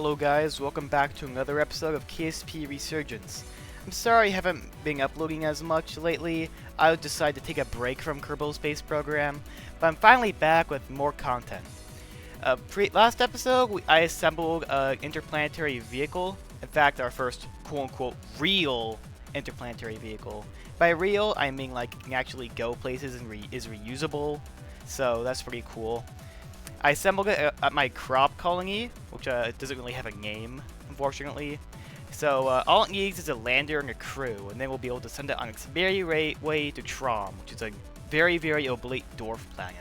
Hello guys, welcome back to another episode of KSP Resurgence. I'm sorry I haven't been uploading as much lately. I decided to take a break from Kerbal Space Program, but I'm finally back with more content. Last episode, I assembled an interplanetary vehicle. In fact, our first quote-unquote real interplanetary vehicle. By real, I mean like it can actually go places and is reusable, so that's pretty cool. I assembled it at my crop colony, which doesn't really have a name, unfortunately. So all it needs is a lander and a crew, and then we'll be able to send it on its merry way to Trom, which is a very, very oblate dwarf planet.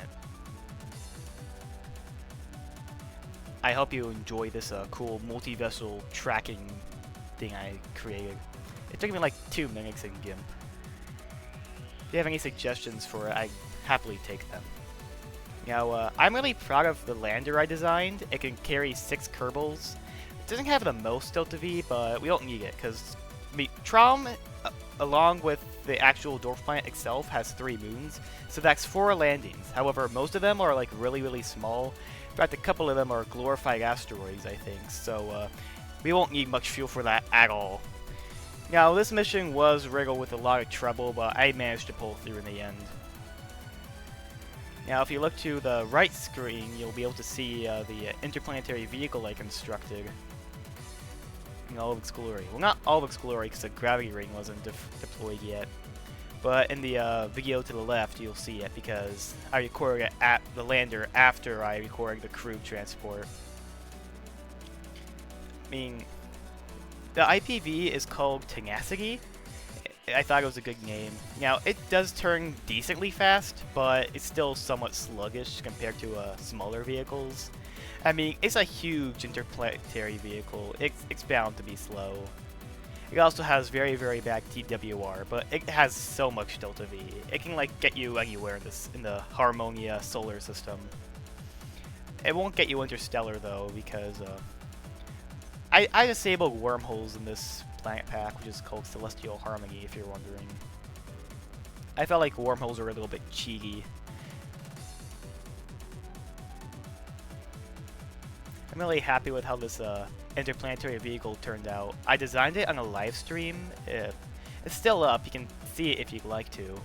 I hope you enjoy this cool multi-vessel tracking thing I created. It took me like 2 minutes in GIMP. If you have any suggestions for it, I happily take them. Now, I'm really proud of the lander I designed. It can carry 6 Kerbals. It doesn't have the most Delta V, but we don't need it, because Trom, along with the actual dwarf planet itself, has 3 moons, so that's 4 landings. However, most of them are like really, really small. In fact, a couple of them are glorified asteroids, I think, so we won't need much fuel for that at all. Now, this mission was riddled with a lot of trouble, but I managed to pull through in the end. Now, if you look to the right screen, you'll be able to see the interplanetary vehicle I constructed in all of its glory. Well, not all of its glory, because the gravity ring wasn't deployed yet. But in the video to the left, you'll see it, because I recorded it at the lander after I recorded the crew transport. I mean, the IPV is called Tenacity. I thought it was a good name. Now, it does turn decently fast, but it's still somewhat sluggish compared to smaller vehicles. I mean, it's a huge interplanetary vehicle. It's bound to be slow. It also has very, very bad TWR, but it has so much Delta V. It can like get you anywhere in the Harmonia solar system. It won't get you interstellar though, because I disabled wormholes in this planet pack, which is called Celestial Harmony, if you're wondering. I felt like wormholes are a little bit cheeky. I'm really happy with how this interplanetary vehicle turned out. I designed it on a live stream. It's still up. You can see it if you'd like to.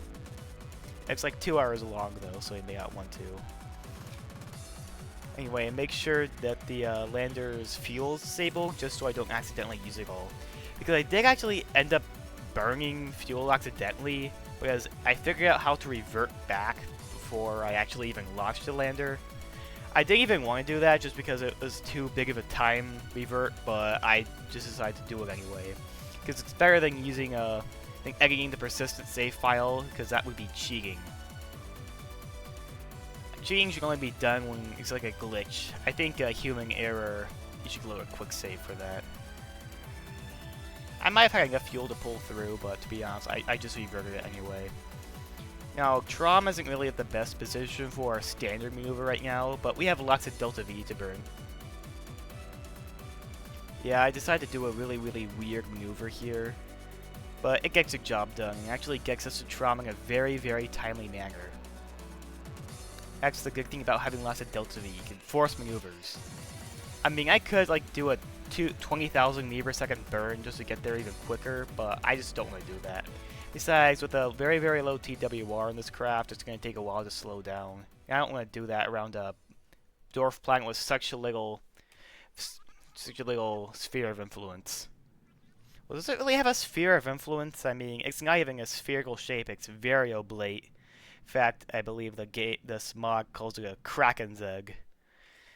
It's like 2 hours long though, so you may not want to. Anyway, make sure that the lander's fuel is disabled, just so I don't accidentally use it all. Because I did actually end up burning fuel accidentally, because I figured out how to revert back before I actually even launched the lander. I didn't even want to do that just because it was too big of a time revert, but I just decided to do it anyway. Because it's better than using editing the persistent save file, because that would be cheating. Cheating should only be done when it's like a glitch. I think a human error, you should load a quick save for that. I might have had enough fuel to pull through, but to be honest, I just reverted it anyway. Now, Trom isn't really at the best position for our standard maneuver right now, but we have lots of Delta V to burn. Yeah, I decided to do a really, really weird maneuver here, but it gets the job done and actually gets us to Trom in a very, very timely manner. That's the good thing about having lots of Delta V. You can force maneuvers. I mean, I could like do a 20,000 meter per second burn just to get there even quicker, but I just don't want to do that. Besides, with a very, very low TWR in this craft, it's going to take a while to slow down. I don't want to do that around a dwarf planet with such a little sphere of influence. Well, does it really have a sphere of influence? I mean, it's not even a spherical shape. It's very oblate. In fact, I believe the smog calls it a Kraken's egg.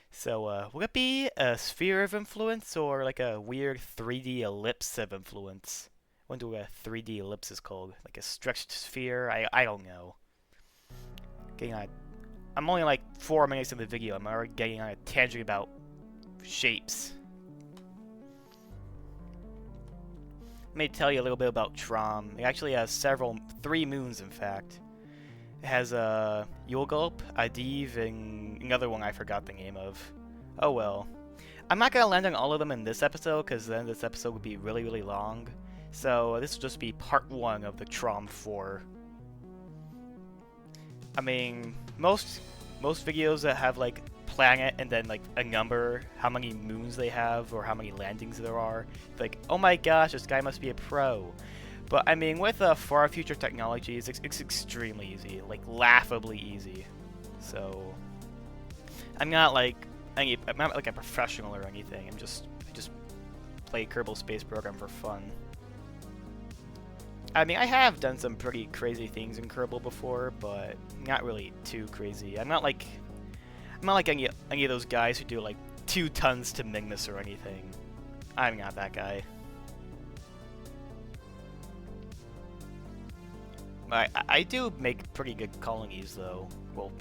So, would it be a sphere of influence or like a weird 3D ellipse of influence? I wonder what a 3D ellipse is called. Like a stretched sphere? I don't know. I'm only like 4 minutes in the video. I'm already getting on a tangent about shapes. Let me tell you a little bit about Trom. It actually has 3 moons in fact. It has Yulgulp, Adiv, and another one I forgot the name of. Oh well. I'm not going to land on all of them in this episode, because then this episode would be really, really long. So this will just be part 1 of the Trom 4. I mean, most videos that have like planet and then like a number, how many moons they have or how many landings there are. Like, oh my gosh, this guy must be a pro. But I mean, with far future technologies, it's extremely easy, like laughably easy. So I'm not like a professional or anything. I just play Kerbal Space Program for fun. I mean, I have done some pretty crazy things in Kerbal before, but not really too crazy. I'm not like any of those guys who do like 2 tons to Mignus or anything. I'm not that guy. I do make pretty good colonies though. Well,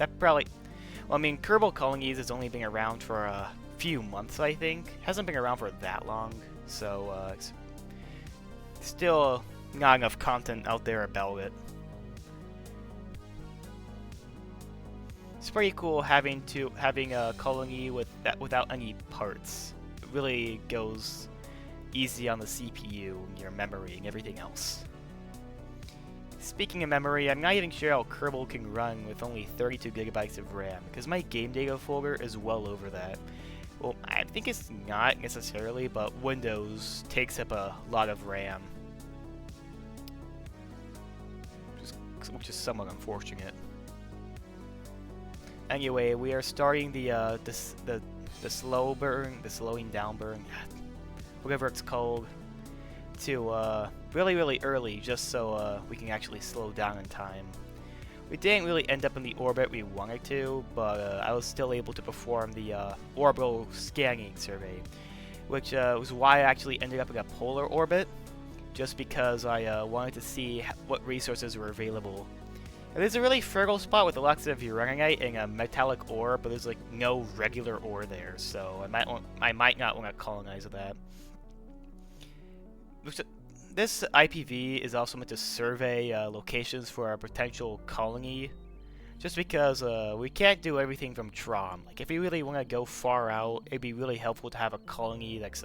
I mean, Kerbal colonies has only been around for a few months, I think. Hasn't been around for that long, so it's still not enough content out there about it. It's pretty cool having a colony without any parts. It really goes easy on the CPU and your memory and everything else. Speaking of memory, I'm not even sure how Kerbal can run with only 32 gigabytes of RAM, because my game data folder is well over that. Well, I think it's not necessarily, but Windows takes up a lot of RAM. Which is somewhat unfortunate. Anyway, we are starting the slowing down burn, whatever it's called, to really early, just so we can actually slow down in time. We didn't really end up in the orbit we wanted to, but I was still able to perform the orbital scanning survey, which was why I actually ended up in a polar orbit, just because I wanted to see what resources were available. It is a really fertile spot with lots of uraninite and a metallic ore, but there's like no regular ore there, so I might not want to colonize that. This IPV is also meant to survey locations for our potential colony, just because we can't do everything from Trom. Like, if we really want to go far out, it'd be really helpful to have a colony that's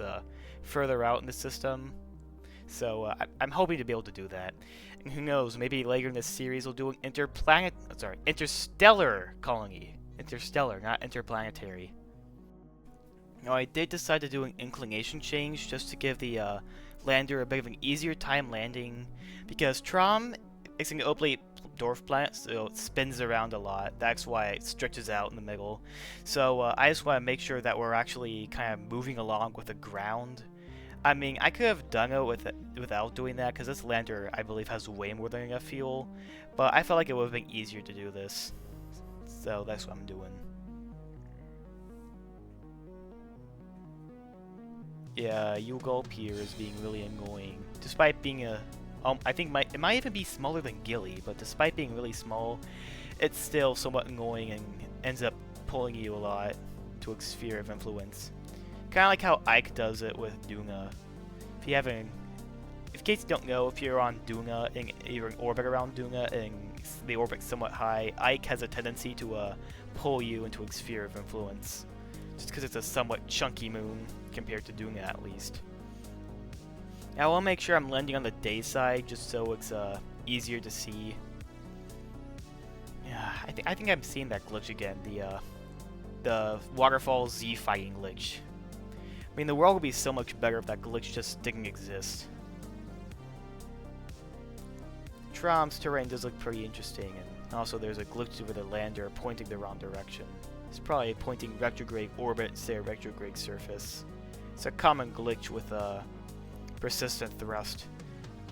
further out in the system. So I'm hoping to be able to do that. And who knows, maybe later in this series we'll do an interstellar colony. Interstellar, not interplanetary. Now, I did decide to do an inclination change just to give the lander a bit of an easier time landing, because Trom is an oblate dwarf planet, so it spins around a lot. That's why it stretches out in the middle. So I just want to make sure that we're actually kind of moving along with the ground. I mean, I could have done it without doing that, because this lander, I believe, has way more than enough fuel, but I felt like it would have been easier to do this. So that's what I'm doing. Yeah, Yugol Pier is being really annoying. Despite being I think it might even be smaller than Gilly, but despite being really small, it's still somewhat annoying and ends up pulling you a lot to a sphere of influence. Kind of like how Ike does it with Dunga. If in case you don't know, if you're on Dunga and you're in orbit around Dunga and the orbit's somewhat high, Ike has a tendency to pull you into a sphere of influence, just because it's a somewhat chunky moon compared to Dunga, at least. Now, I want to make sure I'm landing on the day side just so it's easier to see. Yeah, I think I'm seeing that glitch again, the waterfall Z fighting glitch. I mean, the world would be so much better if that glitch just didn't exist. Trom's terrain does look pretty interesting, and also there's a glitch with the lander pointing the wrong direction. It's probably pointing retrograde orbit instead of retrograde surface. It's a common glitch with persistent thrust.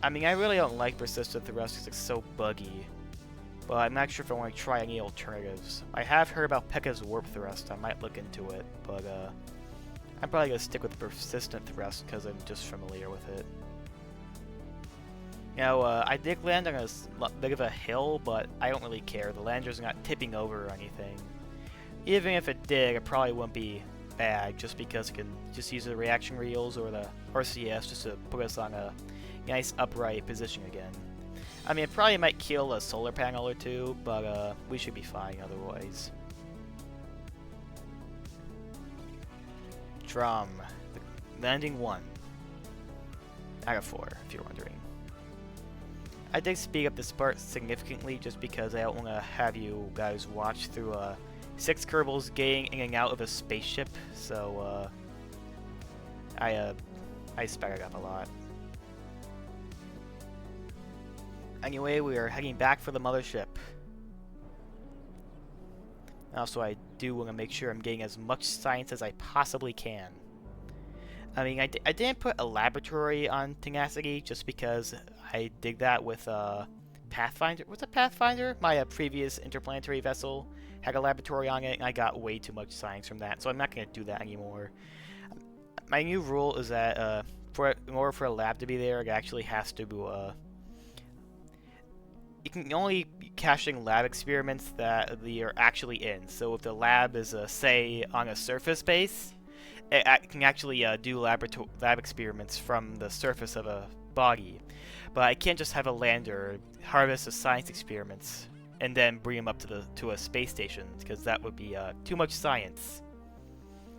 I mean, I really don't like persistent thrust because it's so buggy, but I'm not sure if I want to try any alternatives. I have heard about Pekka's warp thrust. I might look into it, but I'm probably going to stick with persistent thrust because I'm just familiar with it. Now, I did land on a bit of a hill, but I don't really care. The lander's not tipping over or anything. Even if it did, it probably wouldn't be bad, just because it can just use the reaction reels or the RCS just to put us on a nice upright position again. I mean, it probably might kill a solar panel or two, but we should be fine otherwise. Trom, landing 1 out of 4, if you're wondering. I did speed up this part significantly just because I don't want to have you guys watch through 6 Kerbals getting in and out of a spaceship, so I sped it up a lot. Anyway, we are heading back for the mothership. Also, I do want to make sure I'm getting as much science as I possibly can. I mean, I didn't put a laboratory on Tenacity just because I did that with Pathfinder. Was it Pathfinder? My previous interplanetary vessel had a laboratory on it, and I got way too much science from that, so I'm not going to do that anymore. My new rule is that in order for a lab to be there, it actually has to you can only be caching lab experiments that they are actually in. So if the lab is, say, on a surface base, it can actually do lab experiments from the surface of a body. But I can't just have a lander harvest the science experiments and then bring them up to a space station, because that would be too much science.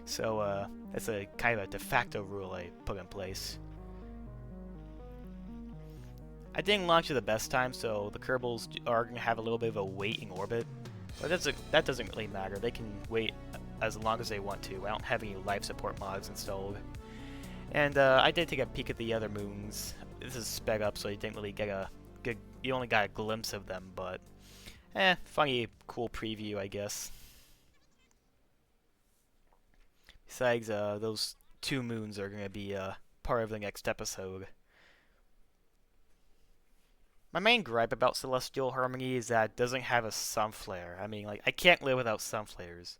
So that's a kind of a de facto rule I put in place. I didn't launch at the best time, so the Kerbals are going to have a little bit of a wait in orbit. But that doesn't really matter. They can wait as long as they want to. I don't have any life support mods installed. And I did take a peek at the other moons. This is sped up, so you didn't really get a good... You only got a glimpse of them, but... funny, cool preview, I guess. Besides, those 2 moons are going to be part of the next episode. My main gripe about Celestial Harmony is that it doesn't have a sunflare. I mean, like, I can't live without sunflares.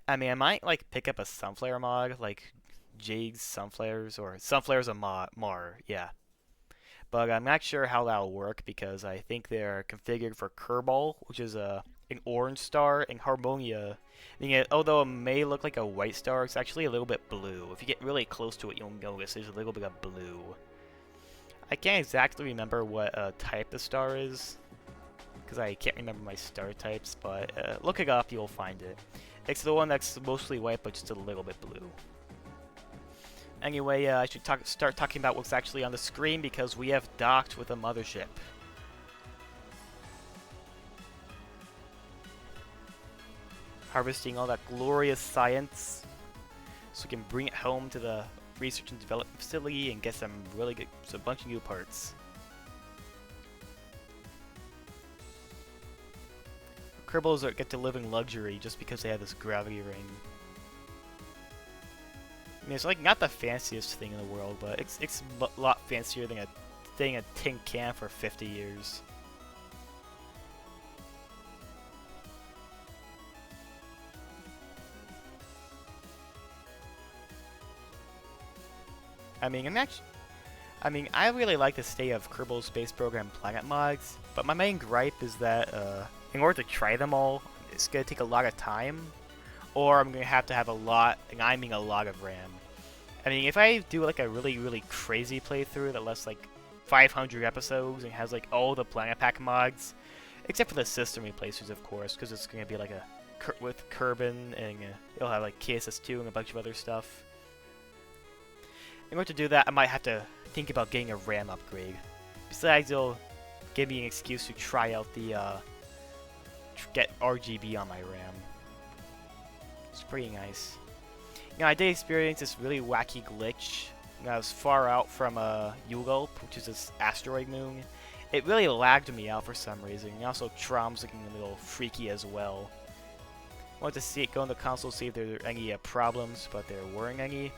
I mean, I might, like, pick up a sunflare mod, like Jade's Sunflares, or Sunflares of Mar, yeah. But I'm not sure how that'll work, because I think they're configured for Kerbal, which is an orange star, and Harmonia. I mean, although it may look like a white star, it's actually a little bit blue. If you get really close to it, you'll notice there's a little bit of blue. I can't exactly remember what type the star is, because I can't remember my star types, but look it up, you'll find it. It's the one that's mostly white, but just a little bit blue. Anyway, I should start talking about what's actually on the screen, because we have docked with a mothership. Harvesting all that glorious science, so we can bring it home to the research and development facility and get some really good, a bunch of new parts. Kerbals get to live in luxury just because they have this gravity ring. I mean, it's like not the fanciest thing in the world, but it's a lot fancier than staying in a tin can for 50 years. I mean, I really like the state of Kerbal Space Program Planet mods, but my main gripe is that in order to try them all, it's gonna take a lot of time, or I'm gonna have to have a lot, and I mean a lot of RAM. I mean, if I do like a really crazy playthrough that lasts like 500 episodes and has like all the Planet Pack mods, except for the system replacers, of course, because it's gonna be like with Kerbin, and it'll have like KSS2 and a bunch of other stuff. In order to do that, I might have to think about getting a RAM upgrade. Besides, it'll give me an excuse to try out the, get RGB on my RAM. It's pretty nice. You know, I did experience this really wacky glitch when I was far out from, Yulgulp, which is this asteroid moon. It really lagged me out for some reason, and also Trom's looking a little freaky as well. I wanted to see it go in the console, see if there were any problems, but there weren't any.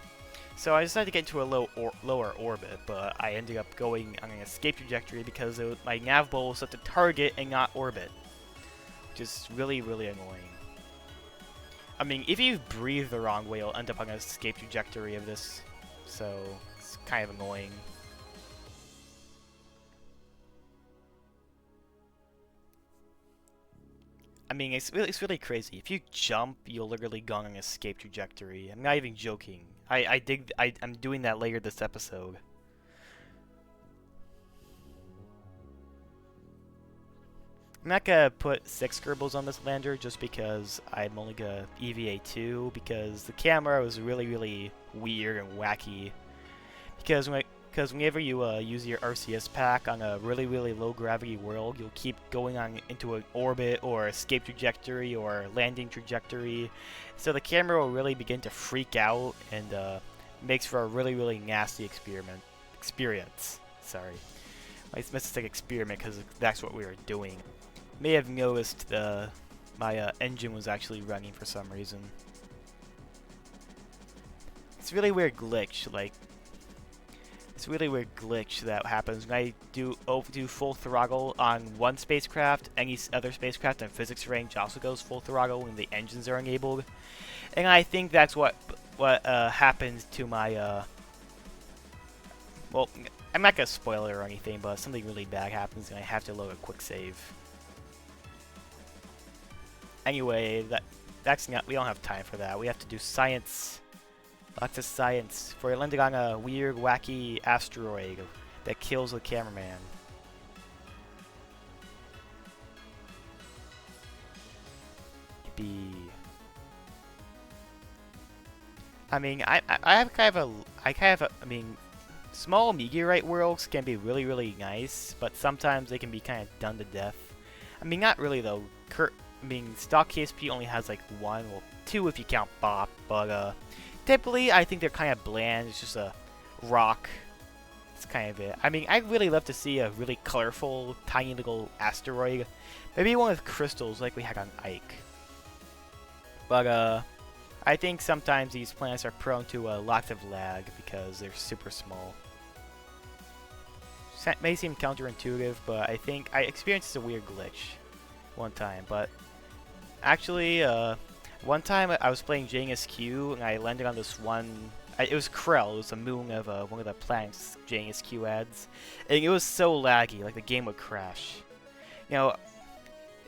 So I decided to get into a lower orbit, but I ended up going on an escape trajectory because my nav bowl was set to target and not orbit, which is really annoying. I mean, if you breathe the wrong way, you'll end up on an escape trajectory of this, so it's kind of annoying. I mean, it's really crazy. If you jump, you'll literally go on an escape trajectory. I'm not even joking. I'm doing that later this episode. I'm not gonna put 6 Kerbals on this lander just because I'm only gonna EVA 2, because the camera was really weird and wacky. Because Because whenever you use your RCS pack on a really, really low gravity world, you'll keep going on into an orbit or escape trajectory or landing trajectory. So the camera will really begin to freak out and makes for a really, really nasty experience. Sorry. I meant to say experiment because that's what we were doing. May have noticed my engine was actually running for some reason. It's a really weird glitch, it's a really weird glitch that happens when I do full throttle on one spacecraft. Any other spacecraft in physics range also goes full throttle when the engines are enabled. And I think that's what happens to my, well, I'm not going to spoil it or anything, but something really bad happens and I have to load a quick save. Anyway, that's not, we don't have time for that. We have to do science. Lots of science. For landing on a weird, wacky asteroid that kills the cameraman. I mean, I mean, small meteorite worlds can be really, really nice, but sometimes they can be kind of done to death. I mean, not really though. I mean, stock KSP only has like one, well, two if you count Bop, but typically I think they're kind of bland. It's just a rock. It's kind of it. I mean, I'd really love to see a really colorful, tiny little asteroid. Maybe one with crystals like we had on Ike. But I think sometimes these planets are prone to lots of lag because they're super small. It may seem counterintuitive, but I think I experienced a weird glitch one time. But actually, one time I was playing JNSQ and I landed on this one. It was Krell. It was the moon of one of the planets JNSQ adds, and it was so laggy, like the game would crash. You know,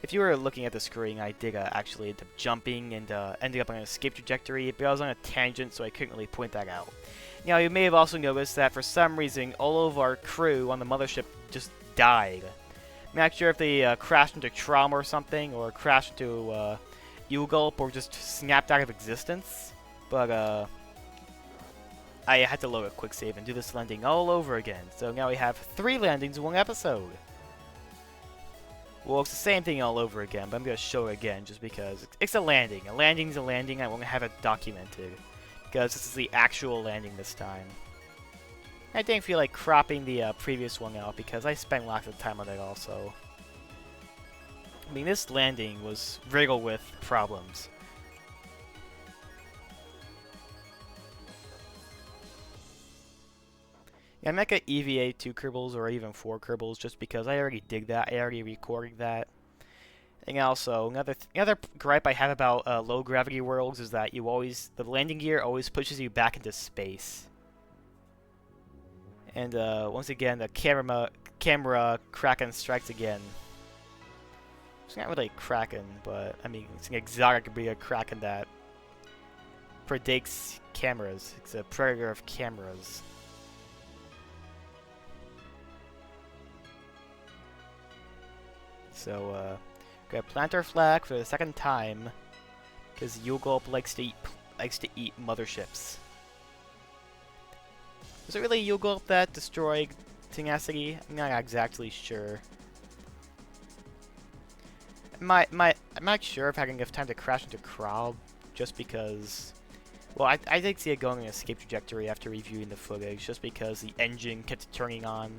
if you were looking at the screen, I did actually end up jumping and ended up on an escape trajectory, but I was on a tangent, so I couldn't really point that out. Now, you may have also noticed that for some reason, all of our crew on the mothership just died. I'm not sure if they crashed into Trom or something, or crashed into U-Gulp, or just snapped out of existence. But I had to load a quick save and do this landing all over again. So now we have 3 landings in one episode. Well, it's the same thing all over again, but I'm going to show it again just because it's a landing. A landing's a landing. I want to have it documented because this is the actual landing this time. I didn't feel like cropping the previous one out because I spent lots of time on it also. I mean, this landing was riddled with problems. Yeah, I'm not gonna EVA 2 Kerbals or even 4 Kerbals just because I already did that. I already recorded that. And also, another gripe I have about low gravity worlds is that the landing gear always pushes you back into space. And once again, the camera Kraken strikes again. It's not really Kraken, but I mean, it's an exotic breed of Kraken that predicts cameras. It's a predator of cameras. So, gonna plant our flag for the second time, because U-Gulp likes to eat motherships. Was it really U-Gulp that destroyed Tenacity? I'm not exactly sure. I'm not sure if I can give time to crash into Cryo, just because. Well, I did see it going in an escape trajectory after reviewing the footage, just because the engine kept turning on.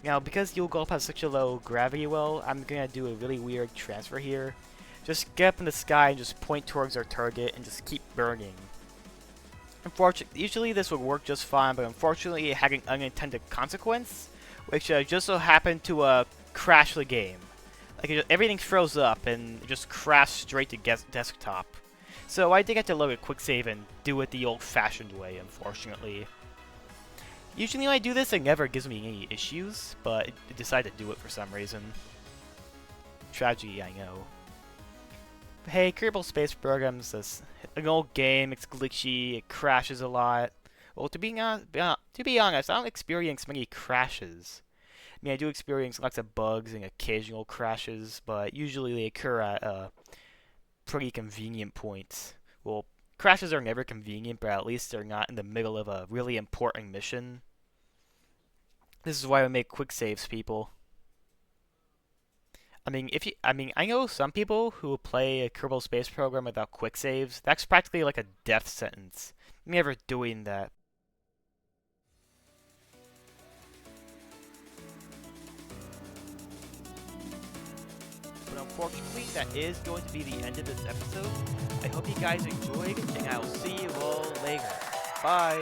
Now, because U-Gulp has such a low gravity well, I'm gonna do a really weird transfer here. Just get up in the sky and just point towards our target and just keep burning. Unfortunately, usually this would work just fine, but unfortunately it had an unintended consequence, which just so happened to crash the game. Like, everything froze up and it just crashed straight to desktop. So I did have to load a quick save and do it the old-fashioned way, unfortunately. Usually when I do this, it never gives me any issues, but it decided to do it for some reason. Tragedy, I know. But hey, Kerbal Space Program's an old game, it's glitchy, it crashes a lot. Well, to be honest, I don't experience many crashes. I mean, I do experience lots of bugs and occasional crashes, but usually they occur at pretty convenient points. Well, crashes are never convenient, but at least they're not in the middle of a really important mission. This is why we make quick saves, people. I mean, I know some people who play a Kerbal Space Program without quick saves. That's practically like a death sentence. Me ever doing that. But unfortunately, that is going to be the end of this episode. I hope you guys enjoyed, and I'll see you all later. Bye!